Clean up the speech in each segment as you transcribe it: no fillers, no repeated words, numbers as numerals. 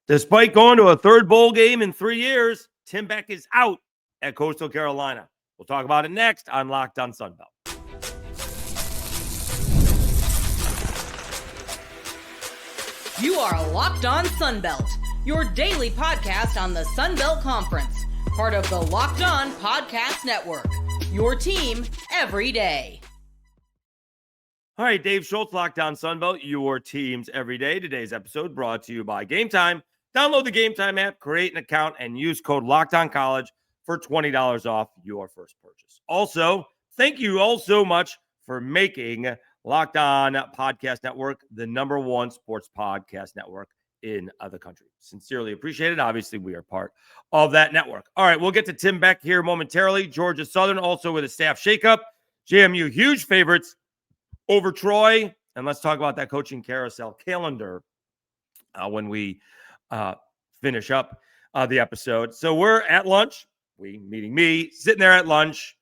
Despite going to a third bowl game in 3 years, Tim Beck is out at Coastal Carolina. We'll talk about it next on Locked on Sunbelt. You are Locked on Sunbelt, your daily podcast on the Sunbelt Conference, part of the Locked on Podcast Network, your team every day. All right, Dave Schultz, Locked on Sunbelt, your teams every day. Today's episode brought to you by Game Time. Download the Game Time app, create an account, and use code LOCKEDONCollege for $20 off your first purchase. Also, thank you all so much for making Locked On Podcast Network the #1 sports podcast network in the country. Sincerely appreciate it. Obviously, we are part of that network. All right, we'll get to Tim Beck here momentarily. Georgia Southern also with a staff shakeup. JMU huge favorites over Troy. And let's talk about that coaching carousel calendar when we finish up the episode. So we're at lunch, meaning me, sitting there at lunch,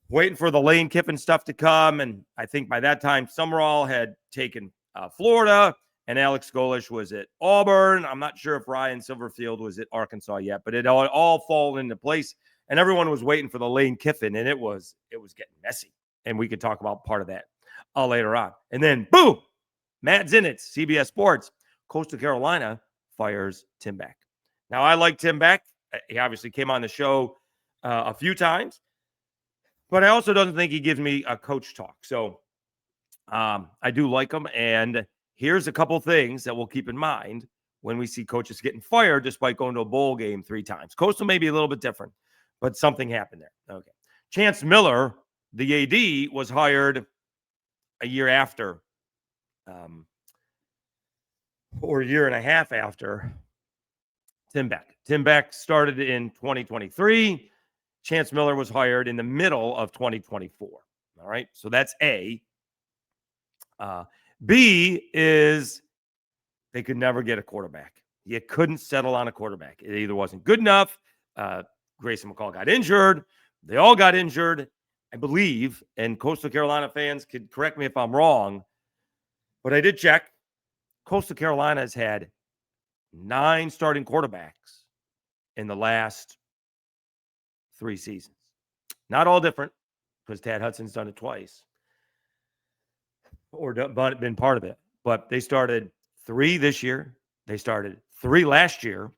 waiting for the Lane Kiffin stuff to come. And I think by that time, Sumrall had taken Florida and Alex Golish was at Auburn. I'm not sure if Ryan Silverfield was at Arkansas yet, but it all fallen into place. And everyone was waiting for the Lane Kiffin, and it was getting messy. And we could talk about part of that later on. And then, boom, Matt Zinitz, CBS Sports, Coastal Carolina fires Tim Beck. Now, I like Tim Beck. He obviously came on the show a few times, but I also don't think he gives me a coach talk. So I do like him. And here's a couple things that we'll keep in mind when we see coaches getting fired despite going to a bowl game 3 times. Coastal may be a little bit different, but something happened there. Okay. Chance Miller, the AD, was hired a year after, or a year and a half after Tim Beck. Tim Beck started in 2023. Chance Miller was hired in the middle of 2024. All right. So that's A. B is they could never get a quarterback. You couldn't settle on a quarterback. It either wasn't good enough. Grayson McCall got injured. They all got injured, I believe. And Coastal Carolina fans could correct me if I'm wrong, but I did check. Coastal Carolina has had 9 starting quarterbacks in the last 3 seasons. Not all different, because Tad Hudson's done it twice or been part of it. But they started 3 this year. They started 3 last year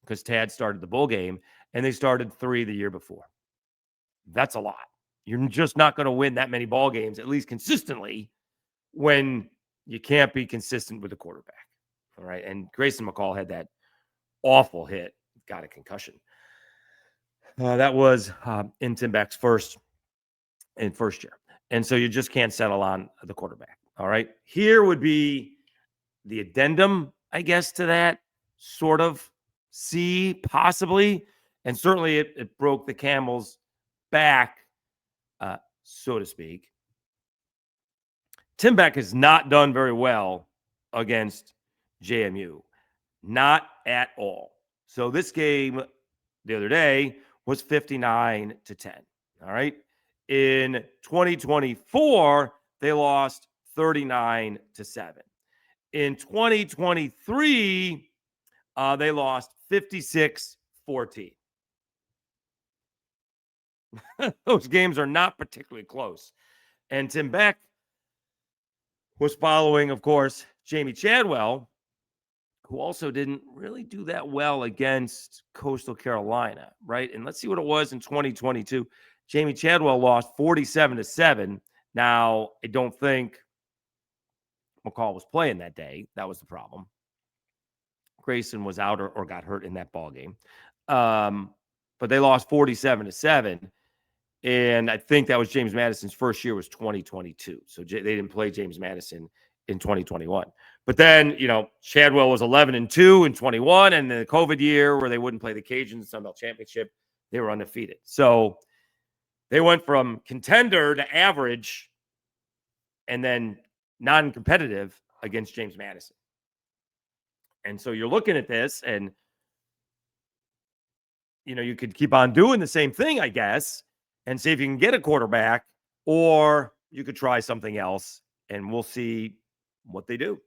because Tad started the bowl game, and they started 3 the year before. That's a lot. You're just not going to win that many ball games, at least consistently, when you can't be consistent with the quarterback. All right. And Grayson McCall had that awful hit, got a concussion. That was in Tim Beck's first year. And so you just can't settle on the quarterback. All right. Here would be the addendum, I guess, to that sort of C, possibly. And certainly it broke the camel's back, so to speak. Tim Beck has not done very well against JMU. Not at all. So this game the other day was 59-10. All right. In 2024, they lost 39-7. In 2023, they lost 56-14. Those games are not particularly close. And Tim Beck was following, of course, Jamie Chadwell, who also didn't really do that well against Coastal Carolina, right? And let's see what it was in 2022. Jamie Chadwell lost 47-7. Now, I don't think McCall was playing that day. That was the problem. Grayson was out or got hurt in that ball game. But they lost 47-7. And I think that was James Madison's first year was 2022. So they didn't play James Madison in 2021. But then, Chadwell was 11-2 in 21, and the COVID year where they wouldn't play the Cajuns in the Sunbelt Championship, they were undefeated. So they went from contender to average and then non-competitive against James Madison. And so you're looking at this and, you could keep on doing the same thing, I guess, and see if you can get a quarterback, or you could try something else, and we'll see what they do.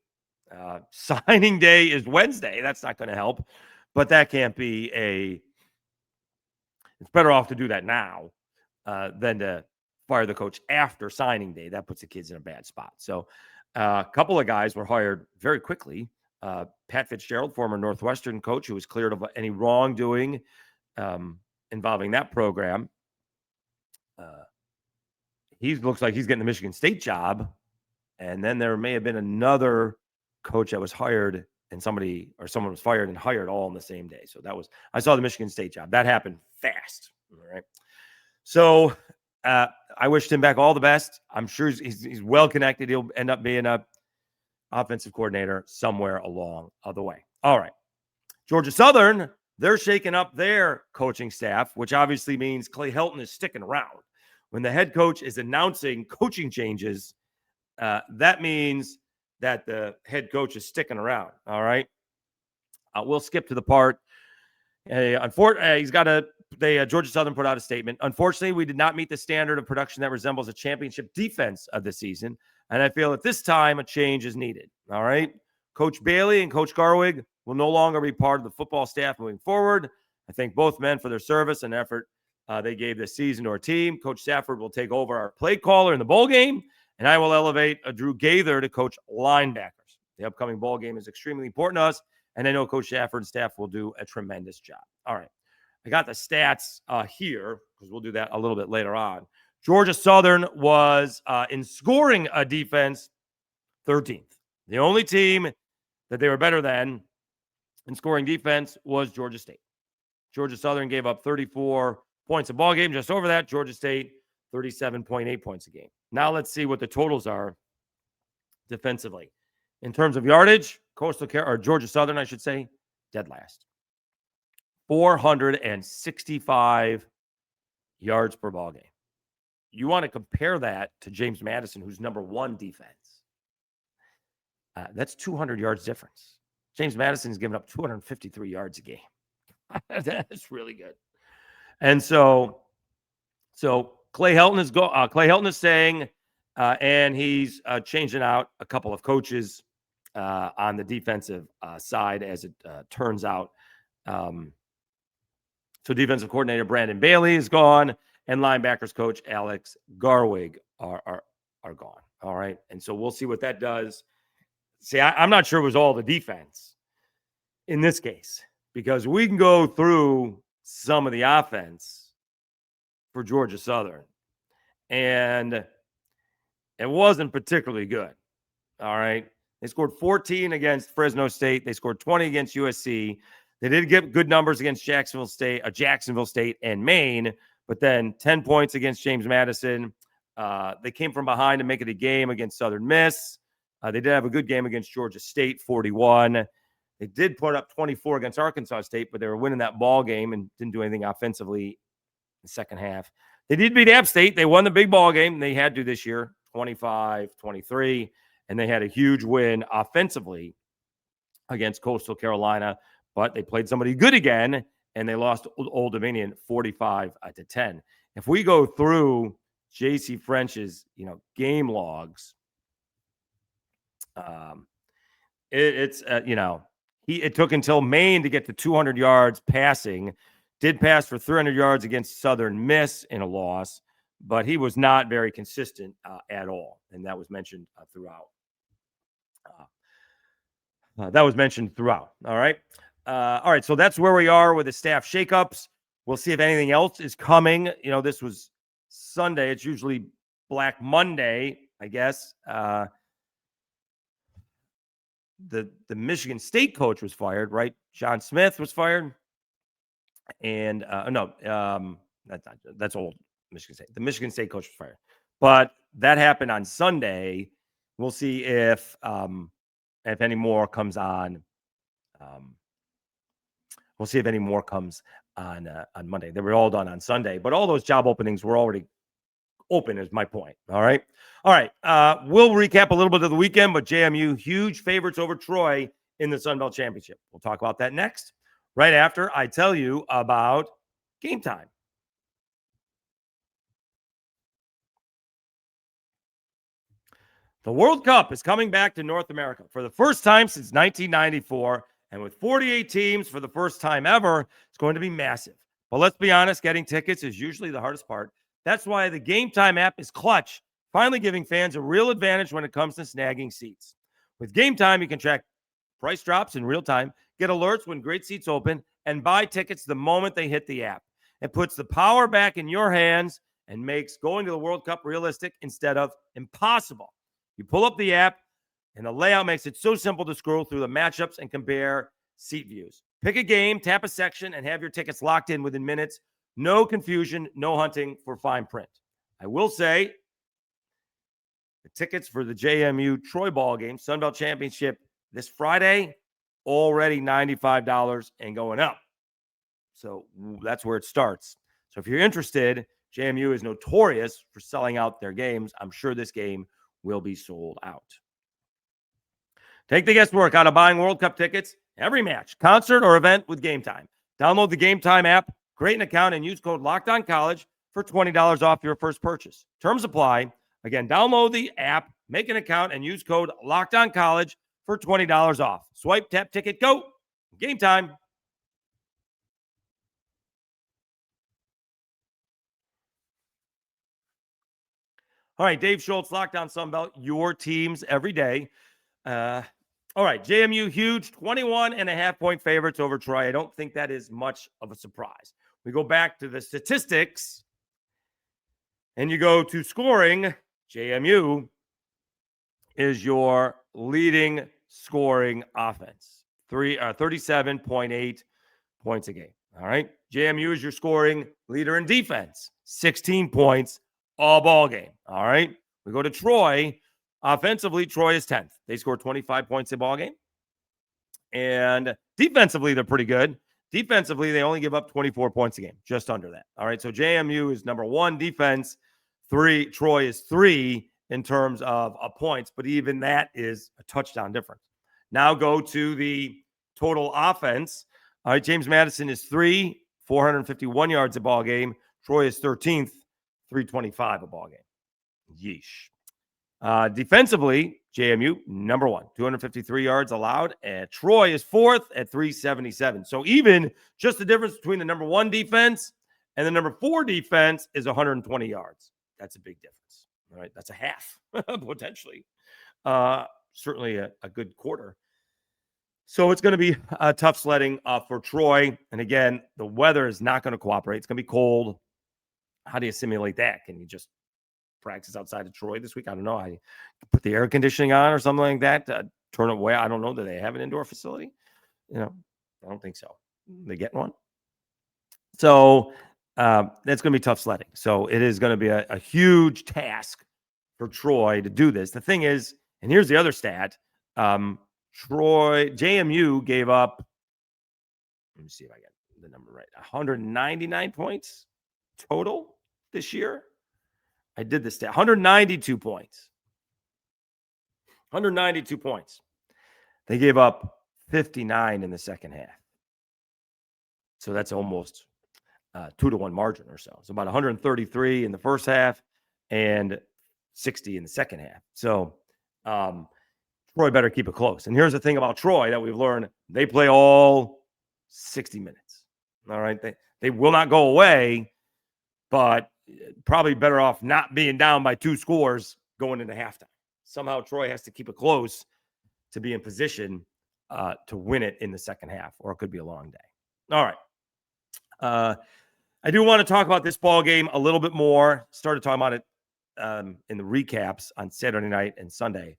Signing day is Wednesday. That's not going to help, but that can't be it's better off to do that now than to fire the coach after signing day. That puts the kids in a bad spot. So a couple of guys were hired very quickly. Pat Fitzgerald, former Northwestern coach, who was cleared of any wrongdoing involving that program. He looks like he's getting the Michigan State job. And then there may have been another coach that was hired and someone was fired and hired all on the same day. So I saw the Michigan State job. That happened fast. All right. So I wish Tim Beck all the best. I'm sure he's well connected. He'll end up being a offensive coordinator somewhere along the way. All right. Georgia Southern, they're shaking up their coaching staff, which obviously means Clay Helton is sticking around. When the head coach is announcing coaching changes, that means that the head coach is sticking around. All right. We'll skip to the part. Georgia Southern put out a statement. Unfortunately, we did not meet the standard of production that resembles a championship defense of the season. And I feel at this time a change is needed. All right. Coach Bailey and Coach Garwig will no longer be part of the football staff moving forward. I thank both men for their service and effort they gave this season to our team. Coach Safford will take over our play caller in the bowl game, and I will elevate Drew Gaither to coach linebackers. The upcoming bowl game is extremely important to us, and I know Coach Safford and staff will do a tremendous job. All right. I got the stats here because we'll do that a little bit later on. Georgia Southern was in scoring a defense 13th. The only team that they were better than in scoring defense was Georgia State. Georgia Southern gave up 34 points a ball game. Just over that, Georgia State, 37.8 points a game. Now let's see what the totals are defensively. In terms of yardage, Georgia Southern, I should say, dead last. 465 yards per ball game. You want to compare that to James Madison, who's number one defense. That's 200 yards difference. James Madison's given up 253 yards a game. That's really good. And so Clay Helton is saying, and he's changing out a couple of coaches on the defensive side, as it turns out. So defensive coordinator Brandon Bailey is gone, and linebackers coach Alex Garwig are gone. All right, and so we'll see what that does. See, I'm not sure it was all the defense in this case, because we can go through some of the offense for Georgia Southern, and it wasn't particularly good. All right. They scored 14 against Fresno State. They scored 20 against USC. They did get good numbers against Jacksonville State and Maine, but then 10 points against James Madison. They came from behind to make it a game against Southern Miss. They did have a good game against Georgia State, 41. They did put up 24 against Arkansas State, but they were winning that ball game and didn't do anything offensively in the second half. They did beat App State. They won the big ball game. They had to this year, 25-23, and they had a huge win offensively against Coastal Carolina, but they played somebody good again, and they lost Old Dominion 45-10. If we go through J.C. French's, game logs, it took until Maine to get to 200 yards passing. Did pass for 300 yards against Southern Miss in a loss, but he was not very consistent at all, and that was mentioned throughout. All right. All right, so that's where we are with the staff shakeups. We'll see if anything else is coming. This was Sunday. It's usually Black Monday, I guess. The Michigan State coach was fired, right? John Smith was fired. And that's old Michigan State. The Michigan State coach was fired. But that happened on Sunday. We'll see if any more comes on. We'll see if any more comes on Monday. They were all done on Sunday, but all those job openings were already open, is my point. All right. We'll recap a little bit of the weekend, but JMU, huge favorites over Troy in the Sun Belt Championship. We'll talk about that next, right after I tell you about Game Time. The World Cup is coming back to North America for the first time since 1994. And with 48 teams for the first time ever, it's going to be massive. But let's be honest, getting tickets is usually the hardest part. That's why the Game Time app is clutch, finally giving fans a real advantage when it comes to snagging seats. With Game Time, you can track price drops in real time, get alerts when great seats open, and buy tickets the moment they hit the app. It puts the power back in your hands and makes going to the World Cup realistic instead of impossible. You pull up the app, and the layout makes it so simple to scroll through the matchups and compare seat views. Pick a game, tap a section, and have your tickets locked in within minutes. No confusion, no hunting for fine print. I will say the tickets for the JMU Troy ball game, Sun Belt Championship, this Friday, already $95 and going up. So that's where it starts. So if you're interested, JMU is notorious for selling out their games. I'm sure this game will be sold out. Take the guesswork out of buying World Cup tickets. Every match, concert, or event with Game Time. Download the Game Time app, create an account, and use code LOCKEDONCollege for $20 off your first purchase. Terms apply. Again, download the app, make an account, and use code LOCKEDONCollege for $20 off. Swipe, tap, ticket, go. Game Time. All right, Dave Schultz, Locked On Sunbelt, your teams every day. All right, JMU, huge 21.5-point favorites over Troy. I don't think that is much of a surprise. We go back to the statistics, and you go to scoring. JMU is your leading scoring offense, 37.8 points a game. All right, JMU is your scoring leader in defense, 16 points all ball game. All right, we go to Troy. Offensively, Troy is 10th. They score 25 points a ball game. And defensively, they're pretty good. Defensively, they only give up 24 points a game, just under that. All right, so JMU is number 1 defense. 3, Troy is 3 in terms of points, but even that is a touchdown difference. Now go to the total offense. All right, James Madison is 3, 451 yards a ball game. Troy is 13th, 325 a ball game. Yeesh. Defensively, JMU, number 1, 253 yards allowed. And Troy is 4th at 377. So even just the difference between the number 1 defense and the number 4 defense is 120 yards. That's a big difference. All right. That's a half, potentially. Certainly a good quarter. So it's going to be tough sledding for Troy. And again, the weather is not going to cooperate. It's going to be cold. How do you simulate that? Can you just practice outside of Troy this week? I don't know. I put the air conditioning on or something like that. Turn it away. I don't know. Do they have an indoor facility? I don't think so. They get one. So that's going to be tough sledding. So it is going to be a huge task for Troy to do this. The thing is, and here's the other stat. JMU gave up, let me see if I get the number right, 199 points total this year. I did this stat, 192 points. 192 points. They gave up 59 in the second half. So that's almost 2-to-1 margin or so. So about 133 in the first half and 60 in the second half. So Troy better keep it close. And here's the thing about Troy that we've learned. They play all 60 minutes. All right. They will not go away, but probably better off not being down by 2 scores going into halftime. Somehow Troy has to keep it close to be in position to win it in the second half, or it could be a long day. All right. I do want to talk about this ball game a little bit more. Started talking about it in the recaps on Saturday night and Sunday.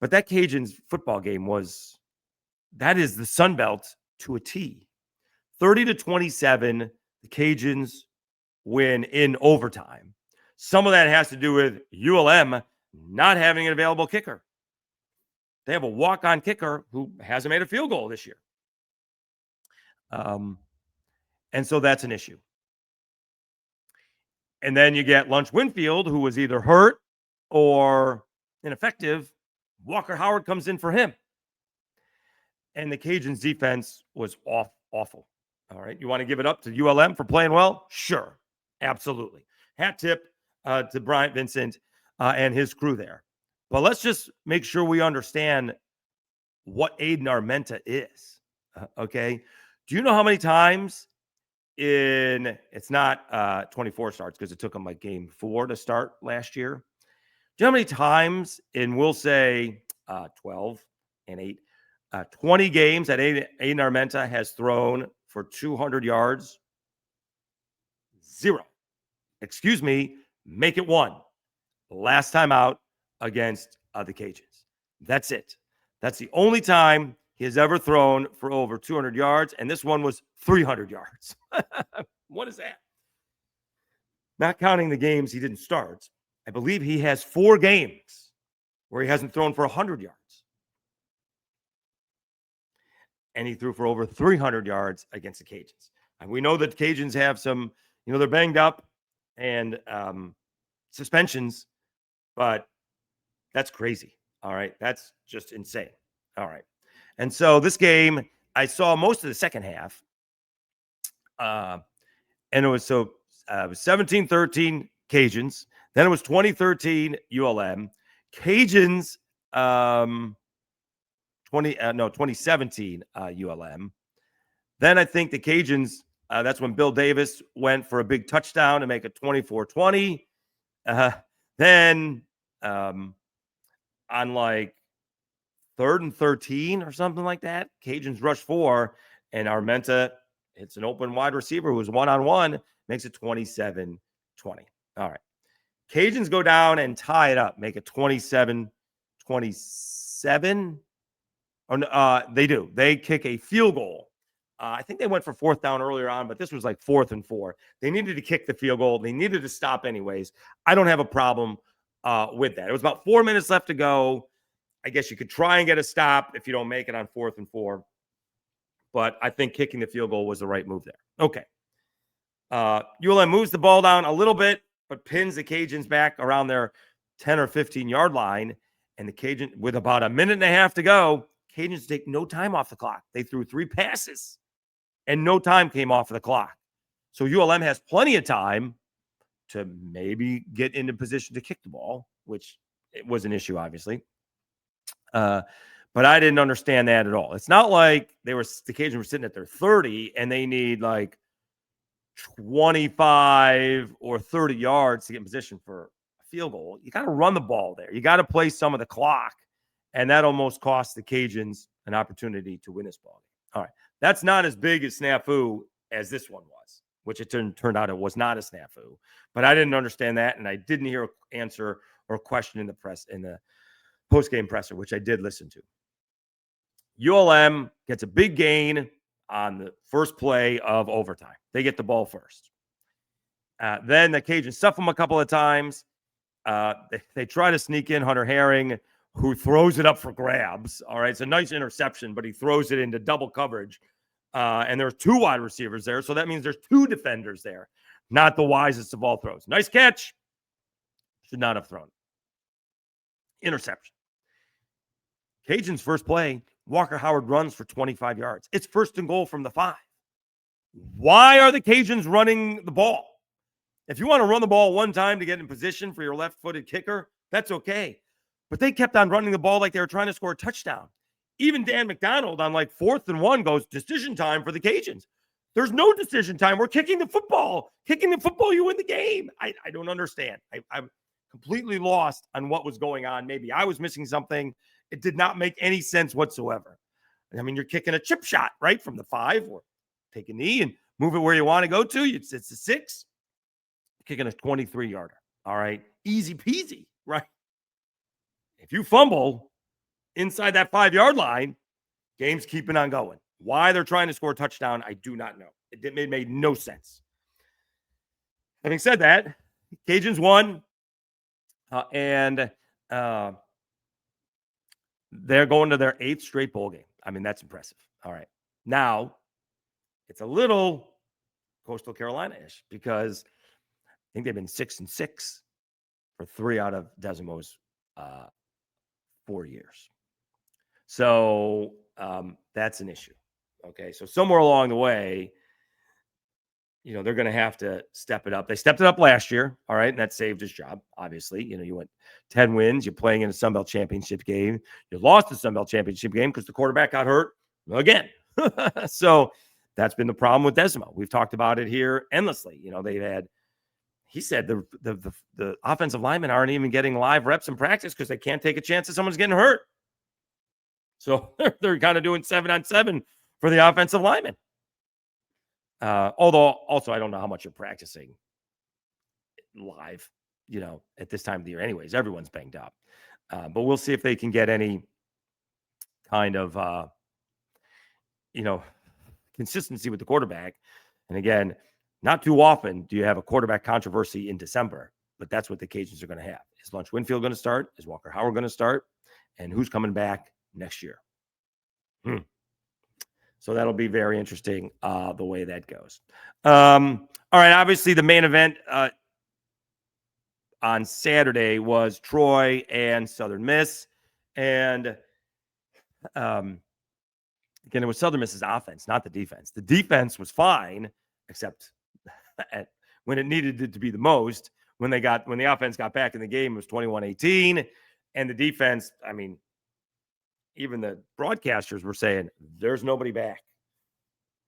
But that Cajuns football game that is the Sun Belt to a T. 30-27, the Cajuns win in overtime. Some of that has to do with ULM not having an available kicker. They have a walk-on kicker who hasn't made a field goal this year. And so that's an issue. And then you get Lunch Winfield, who was either hurt or ineffective. Walker Howard comes in for him. And the Cajuns defense was awful. All right. You want to give it up to ULM for playing well? Sure. Absolutely. Hat tip to Bryant Vincent and his crew there. But let's just make sure we understand what Aiden Armenta is. Okay. Do you know how many times it's not 24 starts because it took him like game 4 to start last year? Do you know how many times we'll say 12 and 8, 20 games that Aiden Armenta has thrown for 200 yards? 0. Excuse me, make it 1. Last time out against the Cajuns. That's it. That's the only time he has ever thrown for over 200 yards, and this one was 300 yards. What is that? Not counting the games he didn't start, I believe he has 4 games where he hasn't thrown for 100 yards. And he threw for over 300 yards against the Cajuns. And we know that the Cajuns have some, they're banged up and suspensions, but that's crazy. All right. That's just insane. All right. And so this game, I saw most of the second half. And it was 17-13 Cajuns. Then it was 2013 ULM. Cajuns 2017 ULM. Then I think the Cajuns, that's when Bill Davis went for a big touchdown to make it 24-20. Then on like 3rd and 13 or something like that, Cajuns rush 4, and Armenta hits an open wide receiver who was one-on-one, makes it 27-20. All right. Cajuns go down and tie it up, make it 27-27. They do. They kick a field goal. I think they went for 4th down earlier on, but this was like 4th and 4. They needed to kick the field goal. They needed to stop anyways. I don't have a problem with that. It was about 4 minutes left to go. I guess you could try and get a stop if you don't make it on 4th and 4. But I think kicking the field goal was the right move there. Okay. ULM moves the ball down a little bit, but pins the Cajuns back around their 10 or 15-yard line. And the Cajuns, with about a minute and a half to go, Cajuns take no time off the clock. They threw 3 passes, and no time came off of the clock. So ULM has plenty of time to maybe get into position to kick the ball, which it was an issue, obviously. But I didn't understand that at all. It's not like the Cajuns were sitting at their 30 and they need like 25 or 30 yards to get in position for a field goal. You got to run the ball there. You got to play some of the clock. And that almost cost the Cajuns an opportunity to win this ball game. All right. That's not as big a snafu as this one was, which it turned out it was not a snafu. But I didn't understand that, and I didn't hear an answer or question in the post-game presser, which I did listen to. ULM gets a big gain on the first play of overtime. They get the ball first. Then the Cajuns stuff them a couple of times. They try to sneak in Hunter Herring, who throws it up for grabs. All right. It's a nice interception, but he throws it into double coverage. And there's 2 wide receivers there. So that means there's 2 defenders there. Not the wisest of all throws. Nice catch. Should not have thrown. Interception. Cajuns' first play, Walker Howard runs for 25 yards. It's 1st and goal from the 5. Why are the Cajuns running the ball? If you want to run the ball one time to get in position for your left-footed kicker, that's okay. But they kept on running the ball like they were trying to score a touchdown. Even Dan McDonald on like 4th and 1 goes, decision time for the Cajuns. There's no decision time. We're kicking the football. Kicking the football, you win the game. I don't understand. I'm completely lost on what was going on. Maybe I was missing something. It did not make any sense whatsoever. I mean, you're kicking a chip shot, right, from the 5, or take a knee and move it where you want to go to. It's a 6. Kicking a 23-yarder. All right. Easy peasy, right? If you fumble inside that 5-yard line, game's keeping on going. Why they're trying to score a touchdown, I do not know. It made no sense. Having said that, Cajuns won, and they're going to their 8th straight bowl game. I mean, that's impressive. All right. Now, it's a little Coastal Carolina-ish because I think they've been 6-6 for 3 out of Desimo's 4 years. So that's an issue. Okay. So somewhere along the way, they're going to have to step it up. They stepped it up last year, all right, and that saved his job, obviously. You went 10 wins. You're playing in a Sun Belt championship game. You lost the Sun Belt championship game because the quarterback got hurt again. So that's been the problem with Desmo. We've talked about it here endlessly. He said the offensive linemen aren't even getting live reps in practice because they can't take a chance that someone's getting hurt. So they're kind of doing 7-on-7 for the offensive linemen. Although also I don't know how much you're practicing live, at this time of the year. Anyways, everyone's banged up. But we'll see if they can get any kind of, consistency with the quarterback. And again, not too often do you have a quarterback controversy in December, but that's what the Cajuns are going to have. Is Lunch Winfield going to start? Is Walker Howard going to start? And who's coming back next year? So that'll be very interesting the way that goes. All right, obviously the main event on Saturday was Troy and Southern Miss. And again, it was Southern Miss's offense, not the defense. The defense was fine, except when it needed it to be the most. When the offense got back in the game, it was 21-18. And the defense, I mean, even the broadcasters were saying, there's nobody back.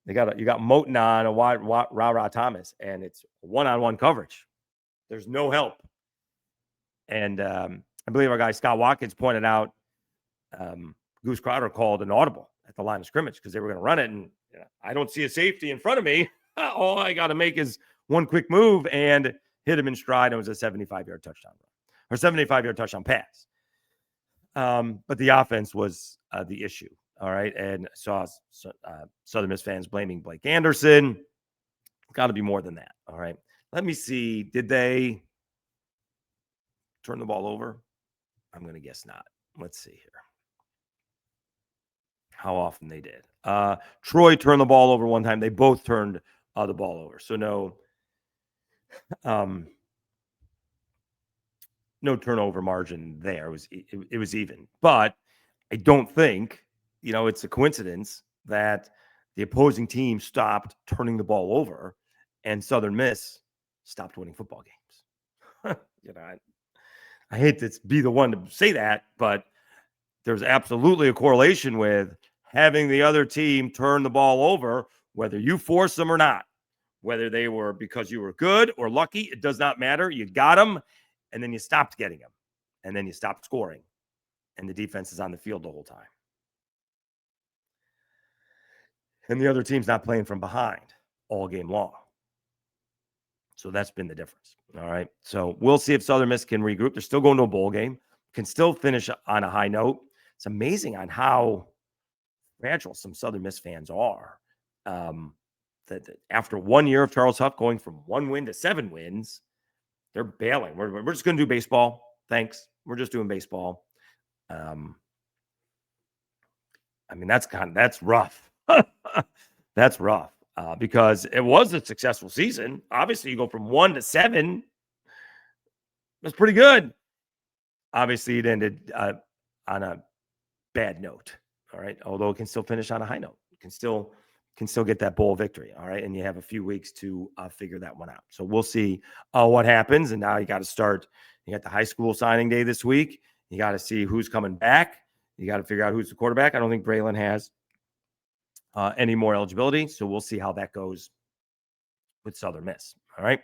You got Moten on a Ra Thomas, and it's one-on-one coverage. There's no help. And I believe our guy Scott Watkins pointed out Goose Crowder called an audible at the line of scrimmage because they were going to run it, and I don't see a safety in front of me. All I got to make is one quick move and hit him in stride. It was a 75-yard touchdown run, or 75-yard touchdown pass. But the offense was the issue. All right. And saw Southern Miss fans blaming Blake Anderson. Got to be more than that. All right. Let me see. Did they turn the ball over? I'm going to guess not. Let's see here. How often they did. Troy turned the ball over one time. They both turned the ball over. So no turnover margin there. It was even. But I don't think, it's a coincidence that the opposing team stopped turning the ball over and Southern Miss stopped winning football games. I hate to be the one to say that, but there's absolutely a correlation with having the other team turn the ball over, whether you force them or not, whether they were because you were good or lucky. It does not matter. You got them, and then you stopped getting them, and then you stopped scoring, and the defense is on the field the whole time. And the other team's not playing from behind all game long. So that's been the difference. All right. So we'll see if Southern Miss can regroup. They're still going to a bowl game, can still finish on a high note. It's amazing on how fragile some Southern Miss fans are. That after 1 year of Charles Huff going from 1 win to 7 wins, they're bailing. We're just going to do baseball. Thanks. We're just doing baseball. That's rough. That's rough because it was a successful season. Obviously, you go from 1 to 7. That's pretty good. Obviously, it ended on a bad note. All right. Although it can still finish on a high note. It can still get that bowl victory. All right. And you have a few weeks to figure that one out. So we'll see what happens. And now you got to start. You got the high school signing day this week. You got to see who's coming back. You got to figure out who's the quarterback. I don't think Braylon has any more eligibility. So we'll see how that goes with Southern Miss. All right.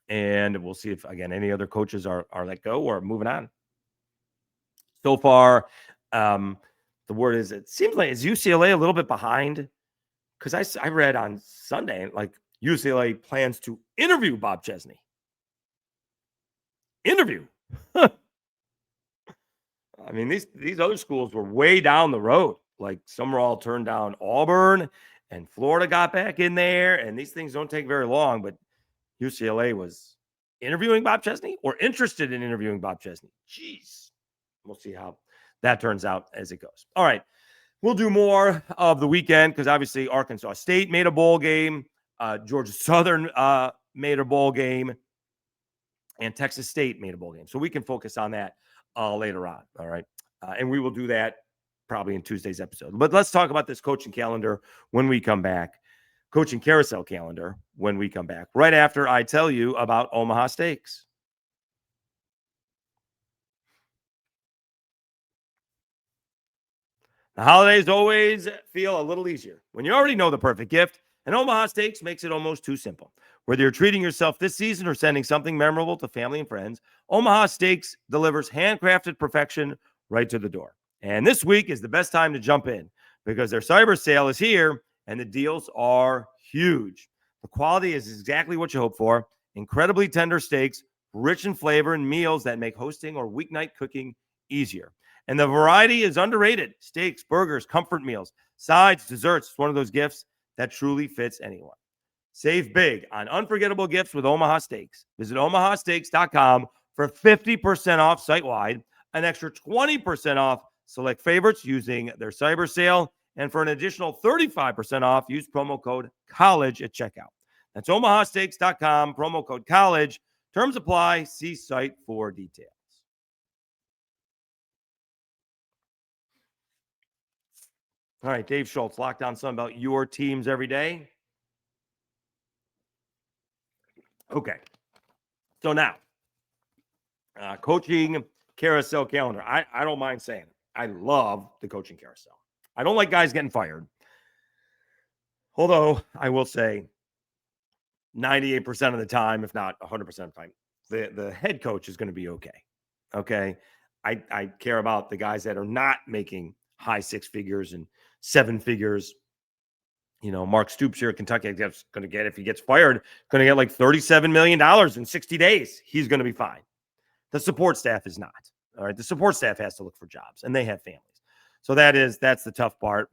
And we'll see if, again, any other coaches are let go or moving on. So far, the word is, it seems like, is UCLA a little bit behind? Because I read on Sunday, like UCLA plans to interview Bob Chesney. Interview. I mean, these other schools were way down the road. Like Sumrall turned down Auburn and Florida got back in there. And these things don't take very long. But UCLA was interviewing Bob Chesney or interested in interviewing Bob Chesney. Jeez. We'll see how that turns out as it goes. All right. We'll do more of the weekend because obviously Arkansas State made a bowl game. Georgia Southern made a bowl game. And Texas State made a bowl game. So we can focus on that later on. All right. And we will do that probably in Tuesday's episode. But let's talk about this coaching calendar when we come back. coaching carousel calendar when we come back, right after I tell you about Omaha Steaks. The holidays always feel a little easier when you already know the perfect gift, and Omaha Steaks makes it almost too simple. Whether you're treating yourself this season or sending something memorable to family and friends, Omaha Steaks delivers handcrafted perfection right to the door. And this week is the best time to jump in because their cyber sale is here and the deals are huge. The quality is exactly what you hope for. Incredibly tender steaks, rich in flavor, and meals that make hosting or weeknight cooking easier. And the variety is underrated. Steaks, burgers, comfort meals, sides, desserts. It's one of those gifts that truly fits anyone. Save big on unforgettable gifts with Omaha Steaks. Visit omahasteaks.com for 50% off site-wide, an extra 20% off select favorites using their cyber sale, and for an additional 35% off, use promo code COLLEGE at checkout. That's omahasteaks.com, promo code COLLEGE. Terms apply. See site for details. All right, Dave Schultz, Locked On Sunbelt, your teams every day. Okay. So now, coaching carousel calendar. I don't mind saying it. I love the coaching carousel. I don't like guys getting fired. Although I will say 98% of the time, if not 100% of the time, the head coach is going to be okay. Okay. I care about the guys that are not making high six figures and seven figures. You know, Mark Stoops here at Kentucky is going to get, if he gets fired, going to get like $37 million in 60 days. He's going to be fine. The support staff is not. All right. The support staff has to look for jobs and they have families. So that's the tough part.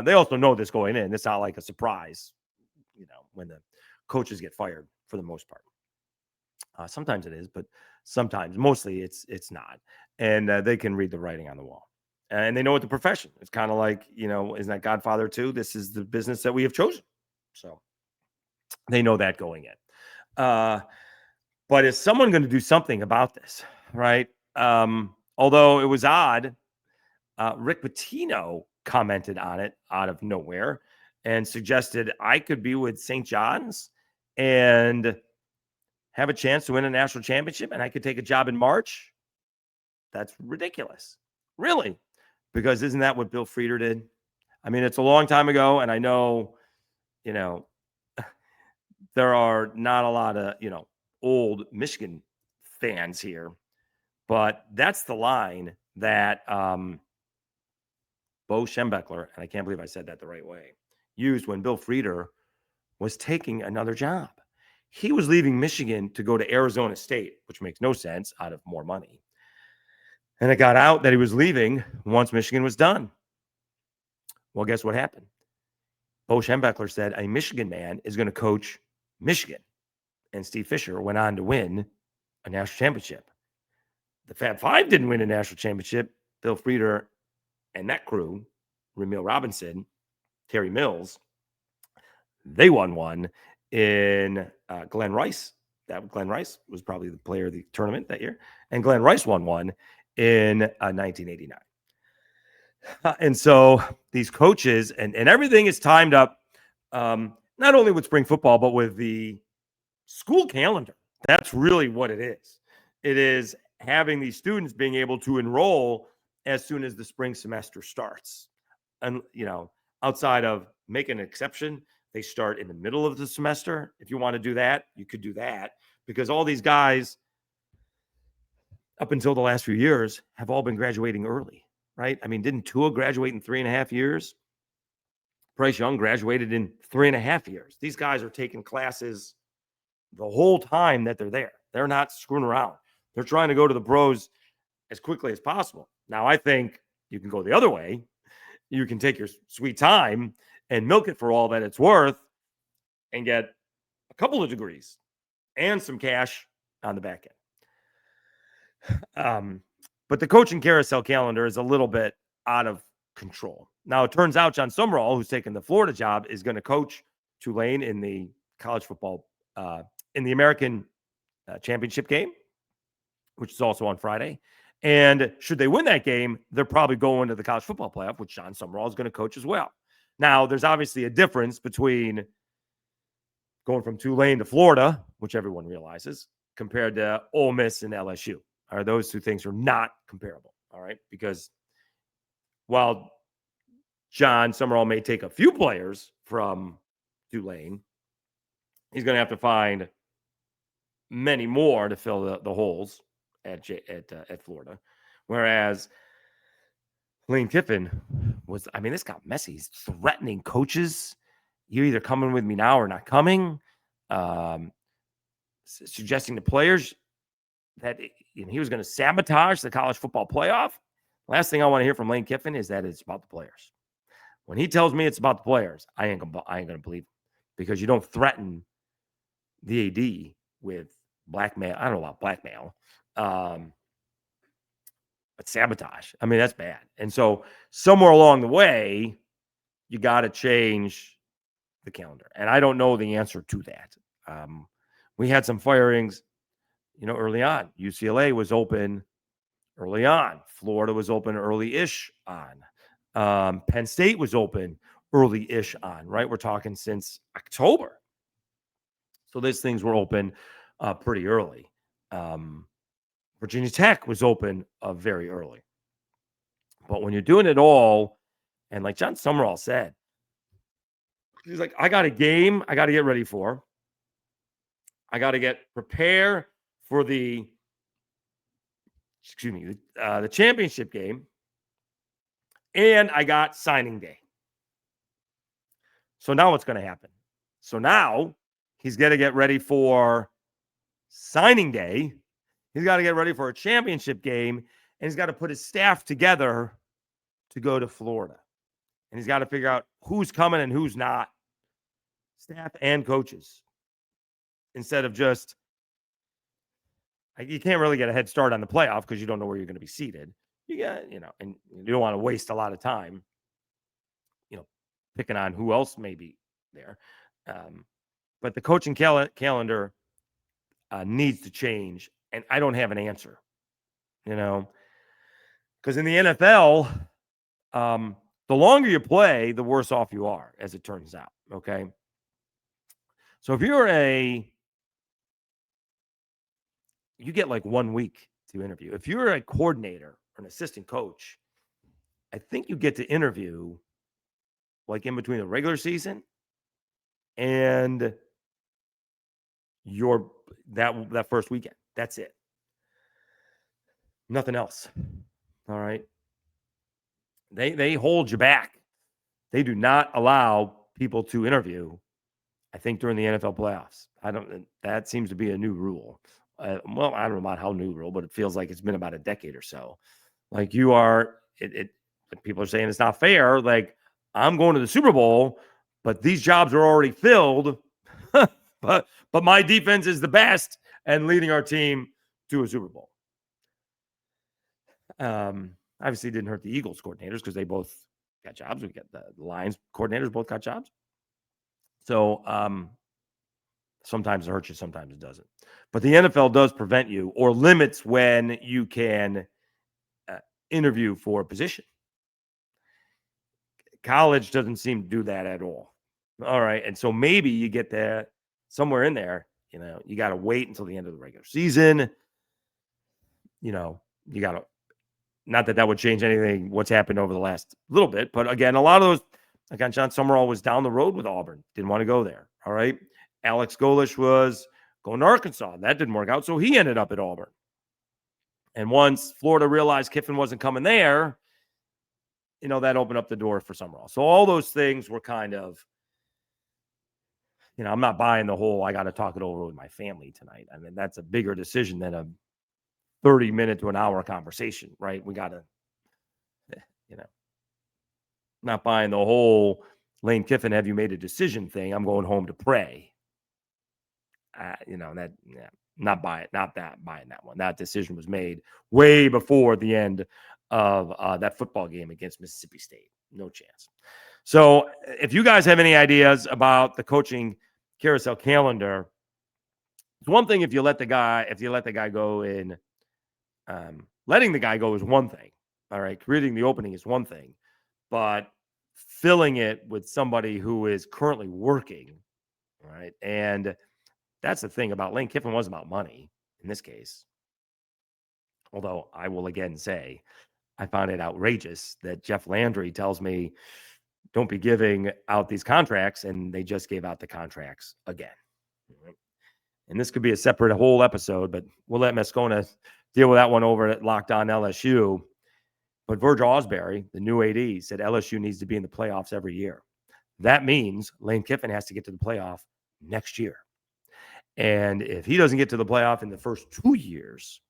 They also know this going in. It's not like a surprise, you know, when the coaches get fired for the most part. Sometimes it is, but sometimes, mostly it's not. And they can read the writing on the wall. And they know what the profession. It's kind of like, you know, isn't that Godfather 2? This is the business that we have chosen. So they know that going in. But is someone going to do something about this, right? Although it was odd, Rick Pitino commented on it out of nowhere and suggested I could be with St. John's and have a chance to win a national championship and I could take a job in March. That's ridiculous. Really? Because isn't that what Bill Frieder did? I mean, it's a long time ago, and I know, you know, there are not a lot of, you know, old Michigan fans here, but that's the line that Bo Schembechler, and I can't believe I said that the right way, used when Bill Frieder was taking another job. He was leaving Michigan to go to Arizona State, which makes no sense out of more money. And it got out that he was leaving once Michigan was done. Well, guess what happened? Bo Schembechler said a Michigan man is going to coach Michigan. And Steve Fisher went on to win a national championship. The Fab Five didn't win a national championship. Bill Frieder and that crew, Ramil Robinson, Terry Mills, they won one in Glenn Rice. Glenn Rice was probably the player of the tournament that year. And Glenn Rice won one in 1989. And so these coaches and everything is timed up, not only with spring football, but with the school calendar. That's really what it is. It is having these students being able to enroll as soon as the spring semester starts. And, you know, outside of make an exception, they start in the middle of the semester. If you want to do that, you could do that because all these guys up until the last few years have all been graduating early, right? I mean, didn't Tua graduate in 3.5 years? Bryce Young graduated in 3.5 years. These guys are taking classes the whole time that they're there. They're not screwing around. They're trying to go to the pros as quickly as possible. Now, I think you can go the other way. You can take your sweet time and milk it for all that it's worth and get a couple of degrees and some cash on the back end. But the coaching carousel calendar is a little bit out of control. Now, it turns out John Sumrall, who's taken the Florida job, is going to coach Tulane in the college football, in the American championship game, which is also on Friday. And should they win that game, they're probably going to the college football playoff, which John Sumrall is going to coach as well. Now, there's obviously a difference between going from Tulane to Florida, which everyone realizes, compared to Ole Miss and LSU. All right, those two things are not comparable. All right, because while John Sumrall may take a few players from Tulane, he's going to have to find many more to fill the holes at Florida. Whereas Lane Kiffin was, I mean, this got messy. He's threatening coaches. You're either coming with me now or not coming. Suggesting to players that he was going to sabotage the college football playoff. Last thing I want to hear from Lane Kiffin is that it's about the players. When he tells me it's about the players, I ain't going to believe him, because you don't threaten the AD with blackmail. I don't know about blackmail, but sabotage. I mean, that's bad. And so somewhere along the way, you got to change the calendar. And I don't know the answer to that. We had some firings, early on. UCLA was open early on. Florida was open early-ish on. Penn State was open early-ish on, right? We're talking since October. So these things were open pretty early. Virginia Tech was open very early. But when you're doing it all, and like John Sumrall said, he's like, I got a game I got to get ready for. I got to prepare for the championship game. And I got signing day. So now what's going to happen? So now he's got to get ready for signing day. He's got to get ready for a championship game. And he's got to put his staff together to go to Florida. And he's got to figure out who's coming and who's not. Staff and coaches. Instead of just, you can't really get a head start on the playoff because you don't know where you're going to be seated. You got, and you don't want to waste a lot of time, picking on who else may be there. But the coaching calendar needs to change. And I don't have an answer, because in the NFL, the longer you play, the worse off you are, as it turns out. Okay. So if you get like 1 week to interview. If you're a coordinator or an assistant coach, I think you get to interview like in between the regular season and that first weekend. That's it. Nothing else. All right. They hold you back. They do not allow people to interview, I think, during the NFL playoffs. That seems to be a new rule. I don't know about how new rule, but it feels like it's been about a decade or so. Like people are saying it's not fair. Like, I'm going to the Super Bowl, but these jobs are already filled. but my defense is the best and leading our team to a Super Bowl. Obviously, it didn't hurt the Eagles coordinators because they both got jobs. We got the Lions coordinators both got jobs. So sometimes it hurts you, sometimes it doesn't. But the NFL does prevent you or limits when you can interview for a position. College doesn't seem to do that at all. All right. And so maybe you get that somewhere in there, you got to wait until the end of the regular season. You got to, not that would change anything, what's happened over the last little bit. But again, a lot of those, again, John Sumrall was down the road with Auburn. Didn't want to go there. All right. Alex Golish was going to Arkansas. That didn't work out. So he ended up at Auburn. And once Florida realized Kiffin wasn't coming there, that opened up the door for Sumrall. So all those things were kind of, I'm not buying the whole, I got to talk it over with my family tonight. I mean, that's a bigger decision than a 30-minute to an hour conversation, right? We got to, not buying the whole Lane Kiffin, have you made a decision thing? I'm going home to pray. Not buying that one. That decision was made way before the end of that football game against Mississippi State. No chance. So if you guys have any ideas about the coaching carousel calendar, it's one thing if you let the guy go in, letting the guy go is one thing. All right. Creating the opening is one thing, but filling it with somebody who is currently working, All right. And that's the thing about Lane Kiffin wasn't about money in this case. Although I will again say, I found it outrageous that Jeff Landry tells me, don't be giving out these contracts, and they just gave out the contracts again. And this could be a separate whole episode, but we'll let Moscona deal with that one over at Locked On LSU. But Verge Ausberry, the new AD, said LSU needs to be in the playoffs every year. That means Lane Kiffin has to get to the playoff next year. And if he doesn't get to the playoff in the first 2 years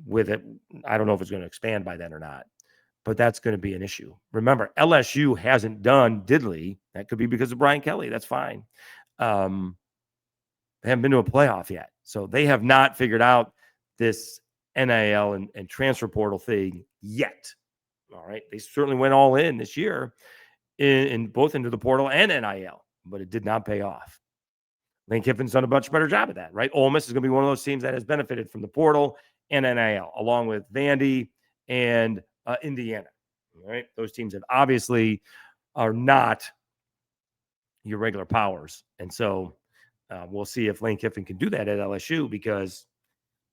with it, I don't know if it's going to expand by then or not, but that's going to be an issue. Remember, LSU hasn't done diddly. That could be because of Brian Kelly. That's fine. They haven't been to a playoff yet. So they have not figured out this NIL and transfer portal thing yet. All right. They certainly went all in this year in both into the portal and NIL, but it did not pay off. Lane Kiffin's done a much better job of that, right? Ole Miss is going to be one of those teams that has benefited from the portal and NIL, along with Vandy and Indiana. All right. Those teams have obviously are not your regular powers. And so we'll see if Lane Kiffin can do that at LSU, because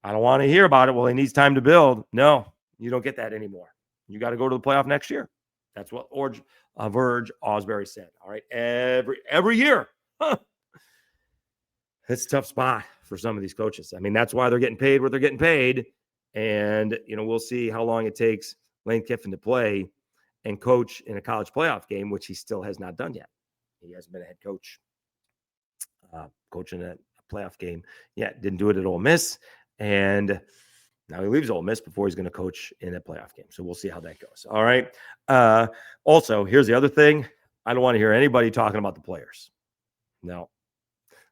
I don't want to hear about it. Well, he needs time to build. No, you don't get that anymore. You got to go to the playoff next year. That's what Verge Ausberry said. All right. Every year. Huh. It's a tough spot for some of these coaches. I mean, that's why they're getting paid what they're getting paid. And, we'll see how long it takes Lane Kiffin to play and coach in a college playoff game, which he still has not done yet. He hasn't been a head coach, coaching a playoff game yet. Didn't do it at Ole Miss. And now he leaves Ole Miss before he's going to coach in a playoff game. So we'll see how that goes. All right. Also, here's the other thing. I don't want to hear anybody talking about the players. No.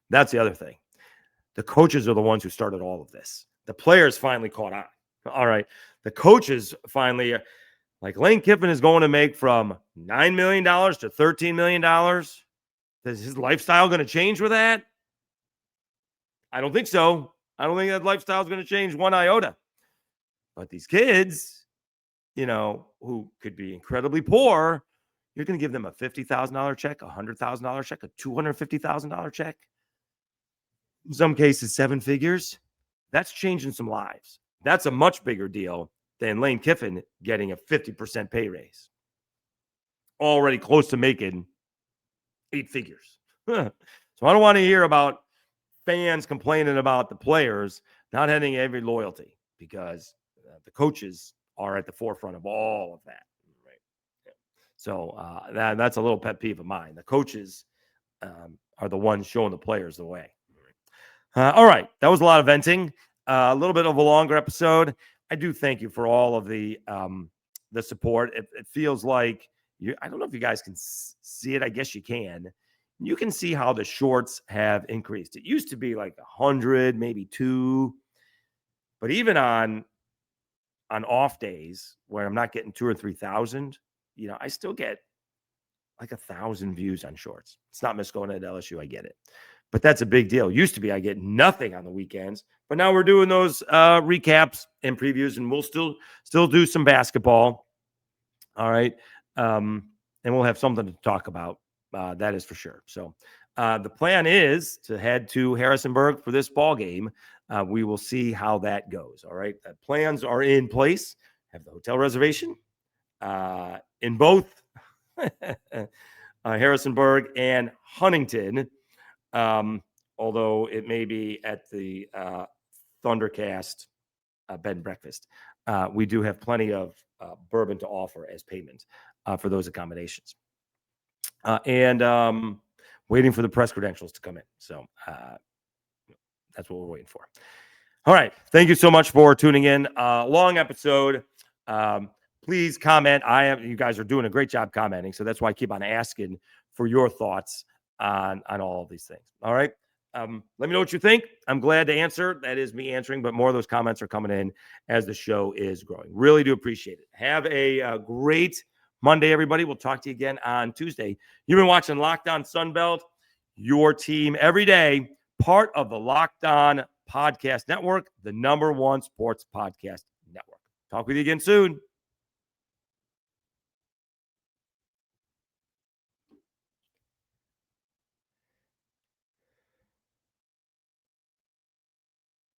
That's the other thing. The coaches are the ones who started all of this. The players finally caught on. All right. The coaches finally, like Lane Kiffin is going to make from $9 million to $13 million. Is his lifestyle going to change with that? I don't think so. I don't think that lifestyle is going to change one iota. But these kids, who could be incredibly poor, you're going to give them a $50,000 check, a $100,000 check, a $250,000 check. In some cases, 7 figures. That's changing some lives. That's a much bigger deal than Lane Kiffin getting a 50% pay raise. Already close to making 8 figures. So I don't want to hear about fans complaining about the players not having every loyalty, because the coaches are at the forefront of all of that. Right? Yeah. So that's a little pet peeve of mine. The coaches are the ones showing the players the way. All right. That was a lot of venting. A little bit of a longer episode. I do thank you for all of the support. It feels like I don't know if you guys can see it. I guess you can. You can see how the shorts have increased. It used to be like 100, maybe 2. But even on off days where I'm not getting 2,000 or 3,000, I still get like 1,000 views on shorts. It's not Moscona at LSU. I get it. But that's a big deal. Used to be I get nothing on the weekends, but now we're doing those recaps and previews, and we'll still do some basketball. All right. And we'll have something to talk about. That is for sure. So the plan is to head to Harrisonburg for this ball game. We will see how that goes. All right. Plans are in place. Have the hotel reservation in both Harrisonburg and Huntington. Although it may be at the Thundercast bed and breakfast. We do have plenty of bourbon to offer as payment for those accommodations. And waiting for the press credentials to come in. So that's what we're waiting for. All right. Thank you so much for tuning in. Long episode. Please comment. You guys are doing a great job commenting. So that's why I keep on asking for your thoughts on all of these things. All right. Let me know what you think. I'm glad to answer. That is me answering, but more of those comments are coming in as the show is growing. Really do appreciate it. Have a great Monday, everybody. We'll talk to you again on Tuesday. You've been watching Locked On Sunbelt, your team every day, part of the Locked On Podcast Network, the #1 sports podcast network. Talk with you again soon.